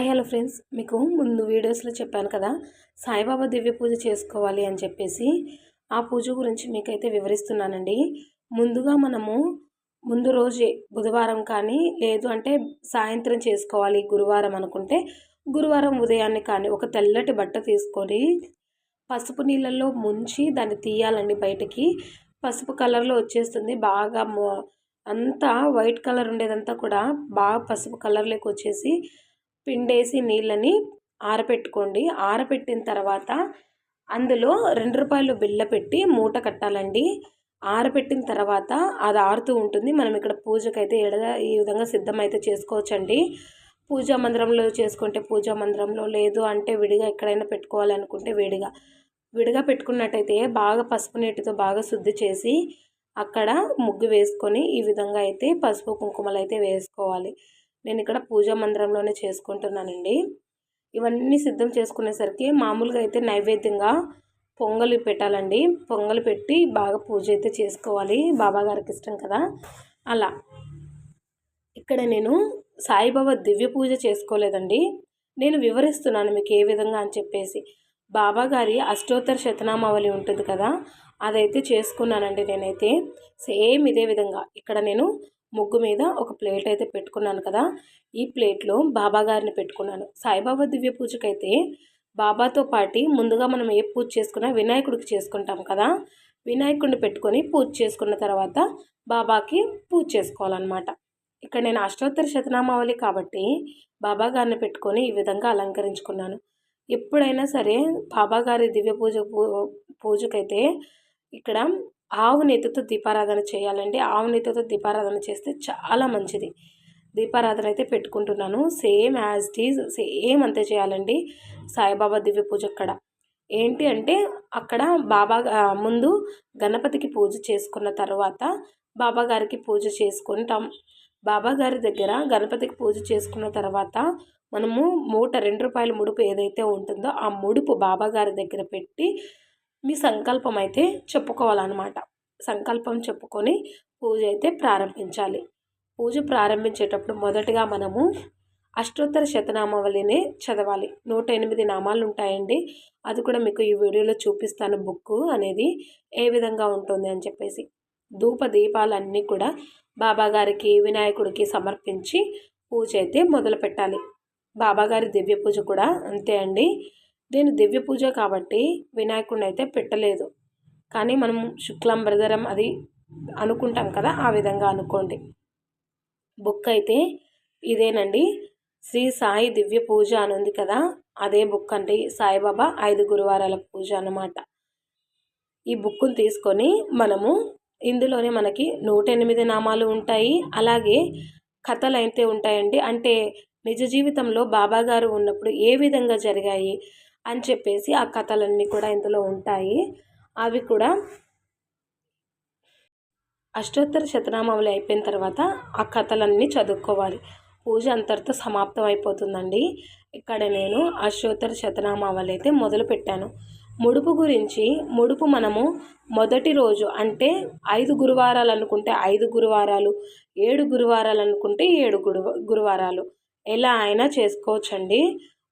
Hi hello friends, మీకు ముందు వీడియోస్లో చెప్పాను కదా సాయిబాబా దివ్య పూజ చేసుకోవాలి అని చెప్పేసి. ఆ పూజ గురించి మీకైతే వివరిస్తున్నానండి. ముందుగా మనము ముందు రోజే బుధవారం కానీ లేదు అంటే సాయంత్రం చేసుకోవాలి, గురువారం అనుకుంటే గురువారం ఉదయాన్నే కానీ ఒక తెల్లటి బట్ట తీసుకొని పసుపు నీళ్ళల్లో ముంచి దాన్ని తీయాలండి బయటికి. పసుపు కలర్లో వచ్చేస్తుంది బాగా, అంతా వైట్ కలర్ ఉండేదంతా కూడా బాగా పసుపు కలర్లోకి వచ్చేసి పిండేసి నీళ్ళని ఆరబెట్టుకోండి. ఆరబెట్టిన తర్వాత అందులో ₹2 బిళ్ళ పెట్టి మూట కట్టాలండి. ఆరబెట్టిన తర్వాత అది ఆరుతూ ఉంటుంది. మనం ఇక్కడ పూజకైతే ఈ విధంగా సిద్ధమైతే చేసుకోవచ్చండి. పూజా మందిరంలో చేసుకుంటే పూజా మందిరంలో, లేదు అంటే విడిగా ఎక్కడైనా పెట్టుకోవాలనుకుంటే విడిగా పెట్టుకున్నట్టయితే బాగా పసుపు నీటితో బాగా శుద్ధి చేసి అక్కడ ముగ్గు వేసుకొని ఈ విధంగా అయితే పసుపు కుంకుమలు అయితే వేసుకోవాలి. నేను ఇక్కడ పూజా మందిరంలోనే చేసుకుంటున్నానండి. ఇవన్నీ సిద్ధం చేసుకునేసరికి మామూలుగా అయితే నైవేద్యంగా పొంగలి పెట్టాలండి. పొంగలి పెట్టి బాగా పూజ అయితే చేసుకోవాలి, బాబాగారికి ఇష్టం కదా. అలా ఇక్కడ నేను సాయిబాబా దివ్య పూజ చేసుకోలేదండి. నేను వివరిస్తున్నాను మీకు ఏ విధంగా అని చెప్పేసి. బాబాగారి అష్టోత్తర శతనామావళి ఉంటుంది కదా, అదైతే చేసుకున్నానండి నేనైతే. సేమ్ ఇదే విధంగా ఇక్కడ నేను ముగ్గు మీద ఒక ప్లేట్ అయితే పెట్టుకున్నాను కదా, ఈ ప్లేట్లో బాబాగారిని పెట్టుకున్నాను. సాయిబాబా దివ్య పూజకైతే బాబాతో పాటు ముందుగా మనం ఏ పూజ చేసుకున్నా వినాయకుడికి చేసుకుంటాం కదా, వినాయకుడిని పెట్టుకొని పూజ చేసుకున్న తర్వాత బాబాకి పూజ చేసుకోవాలన్నమాట. ఇక్కడ నేను అష్టోత్తర శతనామావళి కాబట్టి బాబాగారిని పెట్టుకొని ఈ విధంగా అలంకరించుకున్నాను. ఎప్పుడైనా సరే బాబాగారి దివ్య పూజకైతే ఇక్కడ ఆవు నెయ్యితో దీపారాధన చేయాలండి. ఆవు నెయ్యితో దీపారాధన చేస్తే చాలా మంచిది. దీపారాధన అయితే పెట్టుకుంటున్నాను. Same as it is same అంతే చేయాలండి సాయిబాబా దివ్య పూజ. అక్కడ ఏంటి అంటే అక్కడ ముందు గణపతికి పూజ చేసుకున్న తర్వాత బాబాగారికి పూజ చేసుకుంటాం. బాబాగారి దగ్గర గణపతికి పూజ చేసుకున్న తర్వాత మనము మూట ₹2 ముడుపు ఏదైతే ఉంటుందో ఆ ముడుపు బాబాగారి దగ్గర పెట్టి మీ సంకల్పం అయితే చెప్పుకోవాలన్నమాట. సంకల్పం చెప్పుకొని పూజ అయితే ప్రారంభించాలి. పూజ ప్రారంభించేటప్పుడు మొదటగా మనము అష్టోత్తర శతనామావళినే చదవాలి. 108 నామాలు ఉంటాయండి. అది కూడా మీకు ఈ వీడియోలో చూపిస్తాను బుక్ అనేది ఏ విధంగా ఉంటుంది అని చెప్పేసి. ధూప దీపాలన్నీ కూడా బాబాగారికి వినాయకుడికి సమర్పించి పూజ అయితే మొదలు పెట్టాలి. బాబాగారి దివ్య పూజ కూడా అంతే అండి. నేను దివ్య పూజ కాబట్టి వినాయకుడిని అయితే పెట్టలేదు, కానీ మనం శుక్లాంబరధరం అది అనుకుంటాం కదా, ఆ విధంగా అనుకోండి. బుక్ అయితే ఇదేనండి, శ్రీ సాయి దివ్య పూజ అని ఉంది కదా, అదే బుక్ అండి. సాయిబాబా 5 గురువారాల పూజ అన్నమాట. ఈ బుక్ను తీసుకొని మనము ఇందులోనే మనకి 108 నామాలు ఉంటాయి, అలాగే కథలు అయితే ఉంటాయండి. అంటే నిజ జీవితంలో బాబాగారు ఉన్నప్పుడు ఏ విధంగా జరిగాయి అని చెప్పేసి ఆ కథలన్నీ కూడా ఇందులో ఉంటాయి. అవి కూడా అష్టోత్తర శతనామావళి అయిపోయిన తర్వాత ఆ కథలన్నీ చదువుకోవాలి. పూజ అంతటితో సమాప్తం అయిపోతుందండి. ఇక్కడ నేను అష్టోత్తర శతనామావళి అయితే మొదలు పెట్టాను. ముడుపు గురించి, ముడుపు మనము మొదటి రోజు అంటే 5 గురువారాలు అనుకుంటే 5 గురువారాలు, 7 గురువారాలు అనుకుంటే 7 గురువారాలు ఎలా అయినా చేసుకోవచ్చండి.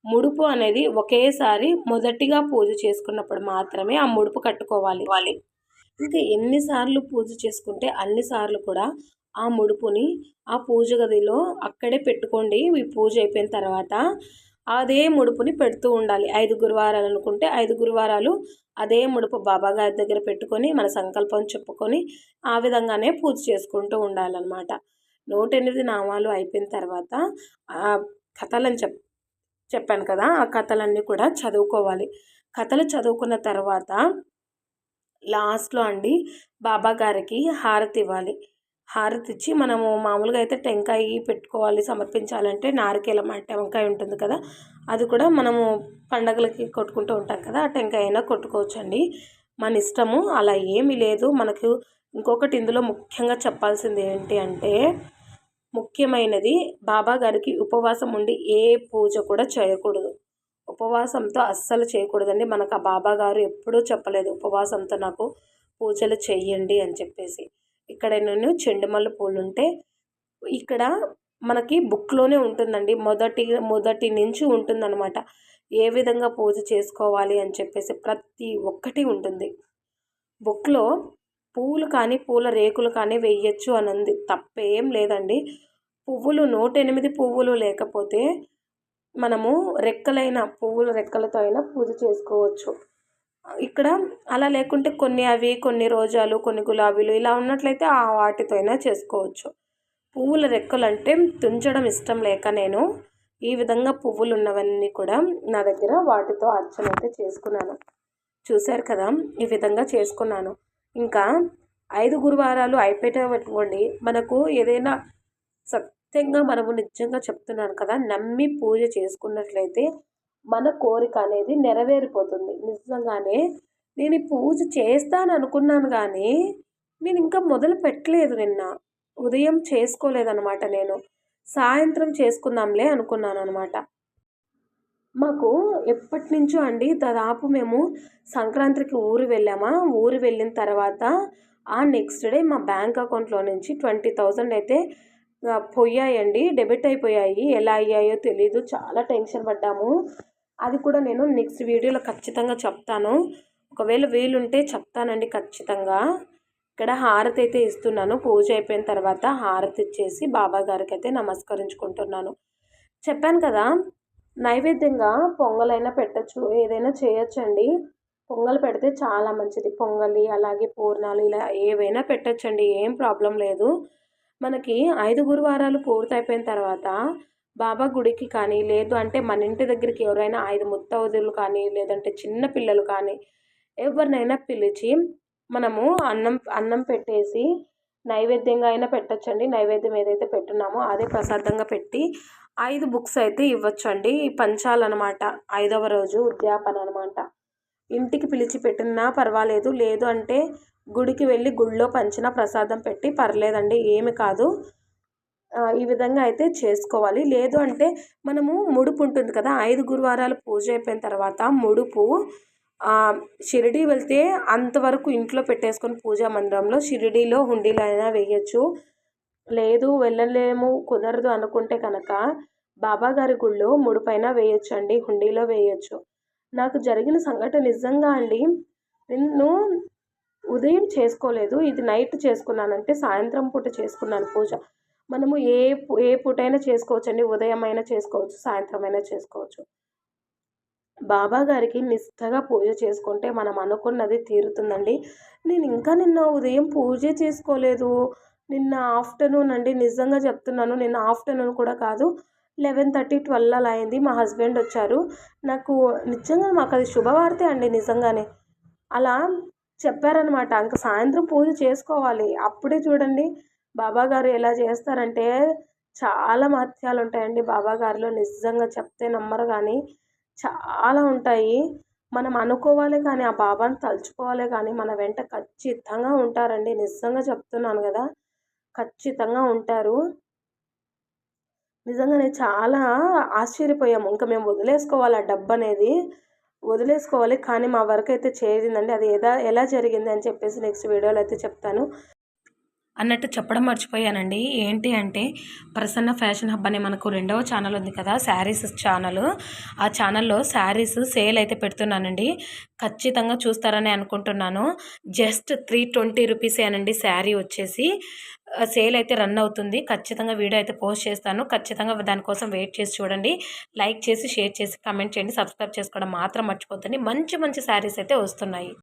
ముడుపు అనేది ఒకేసారి మొదటిగా పూజ చేసుకున్నప్పుడు మాత్రమే ఆ ముడుపు కట్టుకోవాలి. ఇంకా ఎన్నిసార్లు పూజ చేసుకుంటే అన్నిసార్లు కూడా ఆ ముడుపుని ఆ పూజ గదిలో అక్కడే పెట్టుకోండి. ఈ పూజ అయిపోయిన తర్వాత అదే ముడుపుని పెడుతూ ఉండాలి. 5 గురువారాలు అనుకుంటే 5 గురువారాలు అదే ముడుపు బాబాగారి దగ్గర పెట్టుకొని మన సంకల్పం చెప్పుకొని ఆ విధంగానే పూజ చేసుకుంటూ ఉండాలన్నమాట. 108 నామాలు అయిపోయిన తర్వాత కథలని చెప్పాను కదా, ఆ కథలన్నీ కూడా చదువుకోవాలి. కథలు చదువుకున్న తర్వాత లాస్ట్లో అండి బాబాగారికి హారతి ఇవ్వాలి. హారతి ఇచ్చి మనము మామూలుగా అయితే టెంకాయ పెట్టుకోవాలి, సమర్పించాలంటే నారికేలం టెంకాయ ఉంటుంది కదా, అది కూడా మనము పండగలకి కొట్టుకుంటూ ఉంటాం కదా, ఆ టెంకాయ అయినా కొట్టుకోవచ్చండి, మన ఇష్టము. అలా ఏమీ లేదు. మనకు ఇంకొకటి ఇందులో ముఖ్యంగా చెప్పాల్సింది ఏంటి అంటే, ముఖ్యమైనది బాబాగారికి ఉపవాసం ఉండి ఏ పూజ కూడా చేయకూడదు. ఉపవాసంతో అస్సలు చేయకూడదండి. మనకు ఆ బాబాగారు ఎప్పుడూ చెప్పలేదు ఉపవాసంతో నాకు పూజలు చెయ్యండి అని చెప్పేసి. ఇక్కడ నేను చెండుమల్లి పూలు ఉంటే ఇక్కడ మనకి బుక్లోనే ఉంటుందండి, మొదటి నుంచి ఉంటుందన్నమాట. ఏ విధంగా పూజ చేసుకోవాలి అని చెప్పేసి ప్రతి ఒక్కటి ఉంటుంది బుక్లో. పువ్వులు కానీ పూల రేకులు కానీ వేయచ్చు అని ఉంది, తప్పేం లేదండి. పువ్వులు 108 పువ్వులు లేకపోతే మనము పువ్వుల రెక్కలతో అయినా పూజ చేసుకోవచ్చు. ఇక్కడ అలా లేకుంటే కొన్ని రోజాలు, కొన్ని గులాబీలు ఇలా ఉన్నట్లయితే వాటితో అయినా చేసుకోవచ్చు. పువ్వుల రెక్కలంటే తుంచడం ఇష్టం లేక నేను ఈ విధంగా పువ్వులు ఉన్నవన్నీ కూడా నా దగ్గర వాటితో అర్చన అయితే చేసుకున్నాను. చూశారు కదా, ఈ విధంగా చేసుకున్నాను. ఇంకా 5 గురువారాలు అయిపోయేటట్టుకోండి, మనకు ఏదైనా సత్యంగా మనము నిజంగా చెప్తున్నాను కదా, నమ్మి పూజ చేసుకున్నట్లయితే మన కోరిక అనేది నెరవేరిపోతుంది. నిజంగానే నేను ఈ పూజ చేస్తాను అనుకున్నాను కానీ నేను ఇంకా మొదలు పెట్టలేదు. నిన్న ఉదయం చేసుకోలేదన్నమాట, నేను సాయంత్రం చేసుకుందాంలే అనుకున్నాను అనమాట. మాకు ఎప్పటి నుంచో అండి, దాదాపు మేము సంక్రాంతికి ఊరు వెళ్ళామా, ఊరు వెళ్ళిన తర్వాత ఆ నెక్స్ట్ డే మా బ్యాంక్ అకౌంట్లో నుంచి 20,000 అయితే పోయాయండి, డెబిట్ అయిపోయాయి. ఎలా అయ్యాయో తెలీదు, చాలా టెన్షన్ పడ్డాము. అది కూడా నేను నెక్స్ట్ వీడియోలో ఖచ్చితంగా చెప్తాను. ఒకవేళ వీలుంటే చెప్తానండి ఖచ్చితంగా. ఇక్కడ హారతి అయితే ఇస్తున్నాను. పూజ అయిపోయిన తర్వాత హారతి ఇచ్చేసి బాబా గారికి అయితే నమస్కరించుకుంటున్నాను. చెప్పాను కదా, నైవేద్యంగా పొంగలైనా పెట్టచ్చు, ఏదైనా చేయొచ్చండి. పొంగల్ పెడితే చాలా మంచిది. పొంగలి అలాగే పూర్ణాలు ఇలా ఏవైనా పెట్టచ్చండి, ఏం ప్రాబ్లం లేదు. మనకి 5 గురువారాలు పూర్తయిపోయిన తర్వాత బాబా గుడికి కానీ, లేదు అంటే మన ఇంటి దగ్గరికి ఎవరైనా 5 ముత్తైదులు కానీ, లేదంటే చిన్న పిల్లలు కానీ ఎవరినైనా పిలిచి మనము అన్నం పెట్టేసి నైవేద్యంగా అయినా పెట్టచ్చండి. నైవేద్యం ఏదైతే పెట్టున్నామో అదే ప్రసాదంగా పెట్టి 5 బుక్స్ అయితే ఇవ్వచ్చండి. పంచాలన్నమాట. 5వ రోజు ఉద్యాపన అనమాట. ఇంటికి పిలిచి పెట్టినా పర్వాలేదు, లేదు అంటే గుడికి వెళ్ళి గుడిలో పంచిన ప్రసాదం పెట్టి పర్లేదండి, ఏమి కాదు. ఈ విధంగా అయితే చేసుకోవాలి. లేదు అంటే మనము ముడుపు ఉంటుంది కదా, 5 గురువారాలు పూజ అయిపోయిన తర్వాత ముడుపు షిరిడీ వెళ్తే అంతవరకు ఇంట్లో పెట్టేసుకొని పూజా మందిరంలో షిరిడీలో హుండీలో అయినా వేయచ్చు. లేదు వెళ్ళలేము కుదరదు అనుకుంటే కనుక బాబా గారి గుళ్ళో ముడుపైన వేయచ్చు అండి, హుండీలో వేయచ్చు. నాకు జరిగిన సంఘటన నిజంగా అండి, నేను ఉదయం చేసుకోలేదు, ఇది నైట్ చేసుకున్నానంటే సాయంత్రం పూట చేసుకున్నాను పూజ. మనము ఏ పూటైనా చేసుకోవచ్చండి, ఉదయం అయినా చేసుకోవచ్చు, సాయంత్రం అయినా చేసుకోవచ్చు. బాబా గారికి నిష్టగా పూజ చేసుకుంటే మనం అనుకున్నది తీరుతుందండి. నేను ఇంకా నిన్న ఉదయం పూజ చేసుకోలేదు, నిన్న ఆఫ్టర్నూన్ అండి, నిజంగా చెప్తున్నాను. నిన్న ఆఫ్టర్నూన్ కూడా కాదు, 11:30, 12 అలా అయింది. మా హస్బెండ్ వచ్చారు. నాకు నిజంగా మాకు అది శుభవార్తే అండి, నిజంగానే అలా చెప్పారనమాట. ఇంక సాయంత్రం పూజ చేసుకోవాలి. అప్పుడే చూడండి బాబాగారు ఎలా చేస్తారంటే, చాలా మహత్యాలు ఉంటాయండి బాబాగారిలో, నిజంగా చెప్తే నమ్మరు కానీ చాలా ఉంటాయి. మనం అనుకోవాలి కానీ ఆ బాబాని తలుచుకోవాలి కానీ మన వెంట ఖచ్చితంగా ఉంటారండి. నిజంగా చెప్తున్నాను కదా, ఖచ్చితంగా ఉంటారు. నిజంగానే చాలా ఆశ్చర్యపోయాము. ఇంకా మేము వదిలేసుకోవాలి ఆ డబ్బు అనేది, వదిలేసుకోవాలి. కానీ మా వర్క్ అయితే చేరిందండి. అది ఎలా జరిగింది అని చెప్పేసి నెక్స్ట్ వీడియోలో అయితే చెప్తాను. అన్నట్టు చెప్పడం మర్చిపోయానండి. ఏంటి అంటే ప్రసన్న ఫ్యాషన్ హబ్ అనే మనకు 2వ ఛానల్ ఉంది కదా, శారీస్ ఛానల్. ఆ ఛానల్లో శారీస్ సేల్ అయితే పెడుతున్నానండి. ఖచ్చితంగా చూస్తారని అనుకుంటున్నాను. జస్ట్ 320 రూపీసేనండి శారీ వచ్చేసి. సేల్ అయితే రన్ అవుతుంది. ఖచ్చితంగా వీడియో అయితే పోస్ట్ చేస్తాను. ఖచ్చితంగా దానికోసం వెయిట్ చేసి చూడండి. లైక్ చేసి, షేర్ చేసి, కామెంట్ చేయండి. సబ్స్క్రైబ్ చేసుకోవడం మాత్రం మర్చిపోతుంది. మంచి మంచి శారీస్ అయితే వస్తున్నాయి.